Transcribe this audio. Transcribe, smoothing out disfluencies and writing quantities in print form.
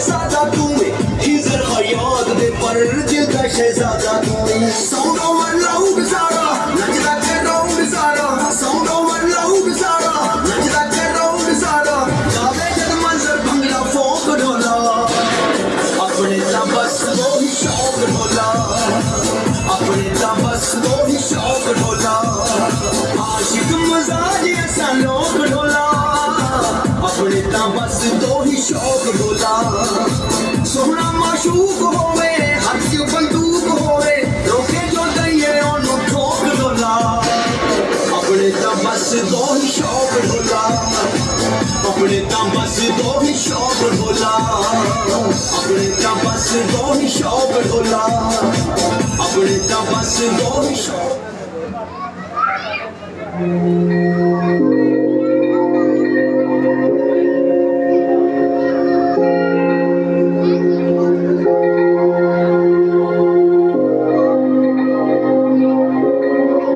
सादा तू खिजर खयाद दे पर दिल का शहजादा तू सौंदो मन लाउड सारा नचदा के राउंड सारा सौंदो मन लाउड सारा नचदा के राउंड सारा जावे जद मंजर भंगड़ा फोक ढोला अपने ता बस दो ही शौक ढोला अपने ता बस दो ही शौक ढोला आशिक मजाज ऐसा लोक ढोला अपने ता बस दो ही शौक ढोला सोहना माशूक होवे हथ च बंदूक होवे रोके जो दइए ओनू ठोक ढोला अपने ता बस दो ही शौक ढोला अपने ता बस दो ही शौक ढोला अपने ता बस दो ही शौक ढोला अपने ता बस दो ही शौक